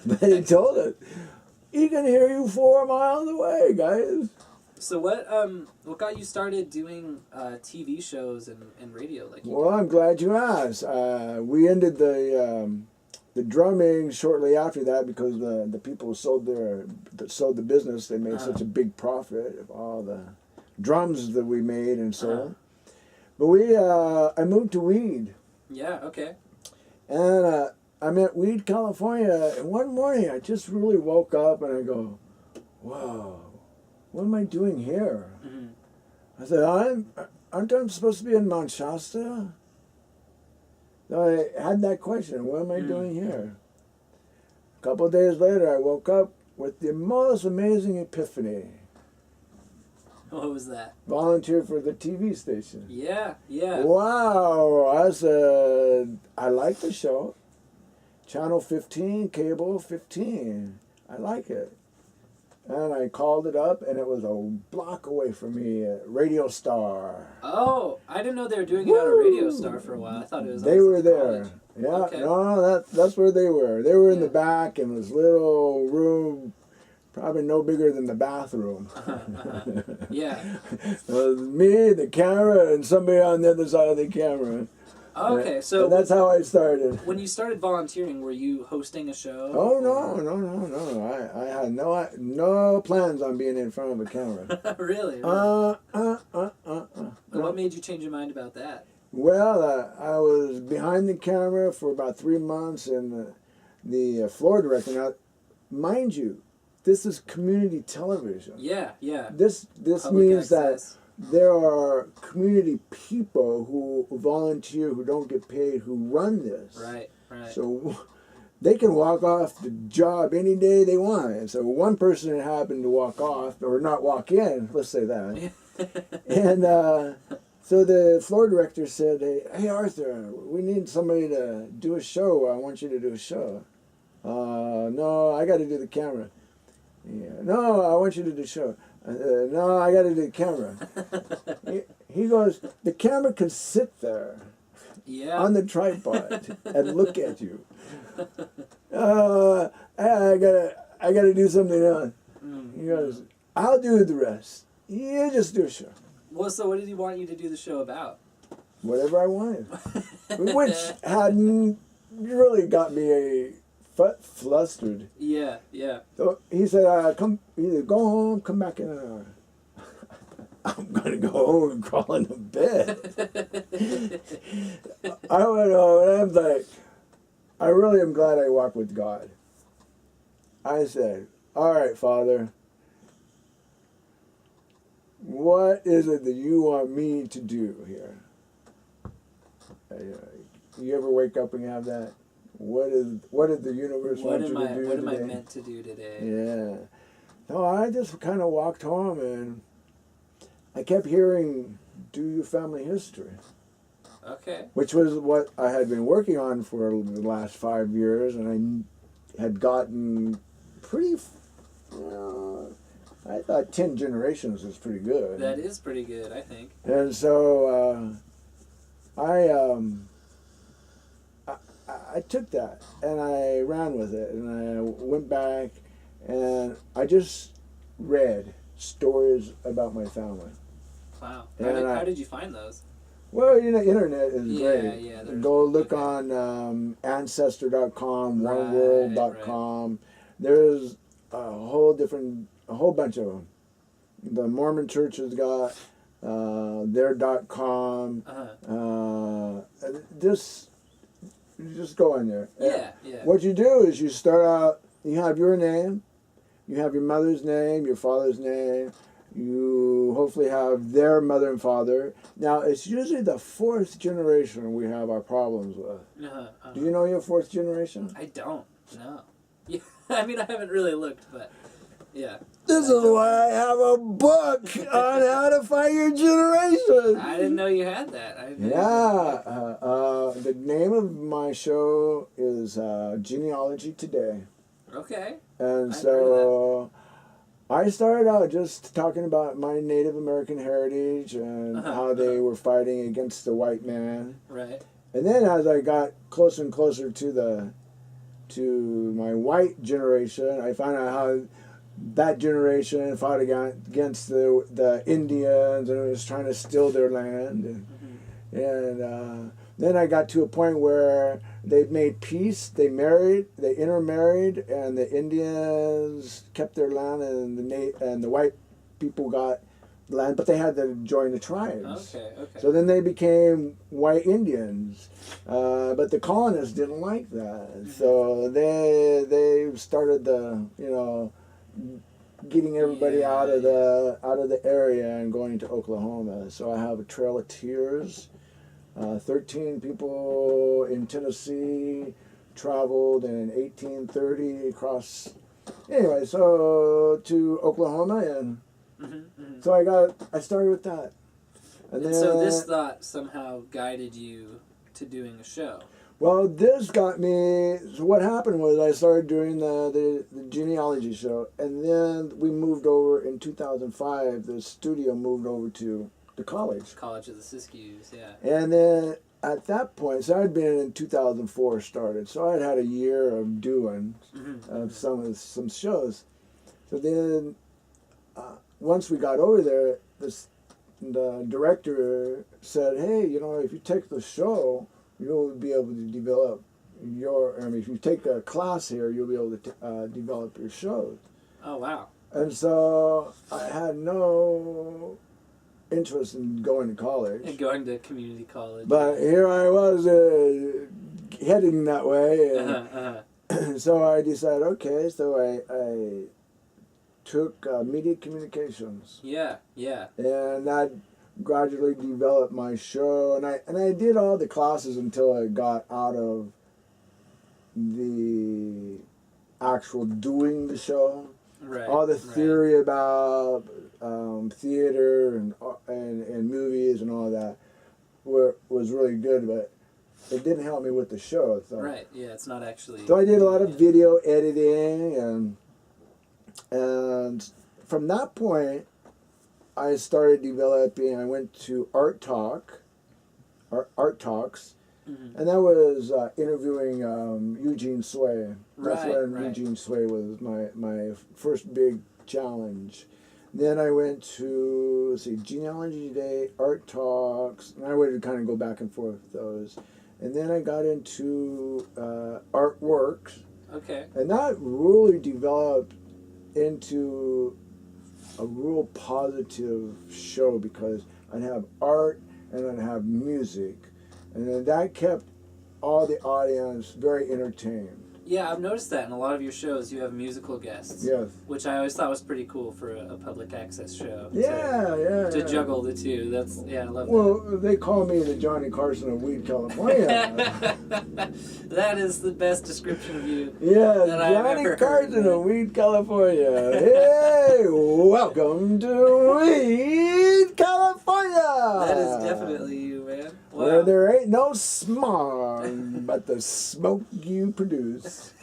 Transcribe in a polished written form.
But he told us, he can hear you 4 miles away, guys. So what got you started doing TV shows and radio like you Well, did? I'm glad you asked. We ended the drumming shortly after that because the people sold the business. They made such a big profit of all the drums that we made and sold. But I moved to Weed. Yeah. Okay. And I'm at Weed, California, and one morning I just really woke up and I go, "Whoa, what am I doing here?" I said, aren't I supposed to be in Mount Shasta? So I had that question, what am I doing here? A couple of days later, I woke up with the most amazing epiphany. What was that? Volunteer for the TV station. Yeah, yeah. Wow, I said, I like the show. Channel 15, cable 15. I like it. And I called it up, and it was a block away from me at Radio Star. Oh, I didn't know they were doing it out of Radio Star for a while. I thought it was. They were there. College. Yeah, Okay. no, that's where they were. They were in the back in this little room, probably no bigger than the bathroom. Yeah. It was me, the camera, and somebody on the other side of the camera. Okay, so and that's how I started. When you started volunteering, were you hosting a show? Oh no! I had no plans on being in front of a camera. Really? What made you change your mind about that? Well, I was behind the camera for about 3 months, and the floor director. Now, mind you, this is community television. Yeah, yeah. This Public means access. that there are community people who volunteer, who don't get paid, who run this. Right, right. So they can walk off the job any day they want. And so one person happened to walk off, or not walk in, let's say that. And so the floor director said, hey, Arthur, we need somebody to do a show. I want you to do a show. No, I got to do the camera. Yeah. No, I want you to do the show. No, I got to do the camera. He goes, the camera can sit there on the tripod and look at you. I gotta do something else. He goes, I'll do the rest. You just do a show. Well, so what did he want you to do the show about? Whatever I wanted. Which hadn't really got me flustered. Yeah, yeah. So he said, either go home, come back in an hour. I'm going to go home and crawl into bed. I went home and I'm like, I really am glad I walked with God. I said, all right, Father, what is it that you want me to do here? You ever wake up and have that? What did the universe want you to do today? What am I meant to do today? Yeah. No, I just kind of walked home and I kept hearing, do your family history. Okay. Which was what I had been working on for the last 5 years, and I had gotten pretty, I thought 10 generations was pretty good. That is pretty good, I think. And so I took that and I ran with it, and I went back and I just read stories about my family. Wow. How did you find those? Well, you know, internet is great. Yeah. Go look on Ancestor.com, OneWorld.com. Right. There's a whole bunch of them. The Mormon Church has got their .com. Just go in there. Yeah. What you do is you start out, you have your name, you have your mother's name, your father's name, you hopefully have their mother and father. Now, it's usually the 4th generation we have our problems with. Do you know your 4th generation? I don't, no. Yeah, I mean, I haven't really looked, but yeah. This is why I have a book on how to find your generation. I didn't know you had that. The name of my show is Genealogey Today. Okay. And so I started out just talking about my Native American heritage and how they were fighting against the white man. Right. And then as I got closer and closer to the to my white generation, I found out how that generation fought against the Indians and was trying to steal their land. And then I got to a point where they made peace, they intermarried, and the Indians kept their land, and the white people got land, but they had to join the tribes. Okay. So then they became white Indians, but the colonists didn't like that. So they started getting everybody out of the area and going to Oklahoma. So I have a Trail of Tears. 13 people in Tennessee traveled in 1830 across, anyway, so to Oklahoma, and so I started with that. And then, so this thought somehow guided you to doing a show. Well, this got me, so what happened was I started doing the genealogy show, and then we moved over in 2005, the studio moved over to the college. College of the Siskiyous, yeah. And then at that point, so I'd been in 2004 started, so I'd had a year of doing some shows. So then once we got over there, the director said, hey, if you take the show, you'll be able to develop if you take a class here, you'll be able to develop your shows. Oh, wow. And so I had no interest in going to college. And going to community college. But here I was heading that way. And so I decided, okay, so I took media communications. Yeah. And that gradually developed my show. And I did all the classes until I got out of the actual doing the show. Right. All the theory about theater and movies and all that was really good, but it didn't help me with the show. So. Right. Yeah, it's not actually. So I did a lot of video editing, and from that point, I started developing. I went to Art Talks, and that was interviewing Eugene Sway. That's when Eugene Sway was my first big challenge. Then I went to Genealogey Today, Art Talks, and I would kind of go back and forth with those. And then I got into Artworks. Okay. And that really developed into a real positive show because I'd have art and I'd have music. And then that kept all the audience very entertained. Yeah, I've noticed that in a lot of your shows you have musical guests. Yes. Which I always thought was pretty cool for a public access show. Yeah. To juggle the two. I love that. Well, they call me the Johnny Carson of Weed, California. That is the best description of you. Yeah, that I've Johnny ever Carson heard. of Weed, California. Hey, welcome to Weed, California. That is definitely you, man. Wow. Where there ain't no smog, but the smoke you produce.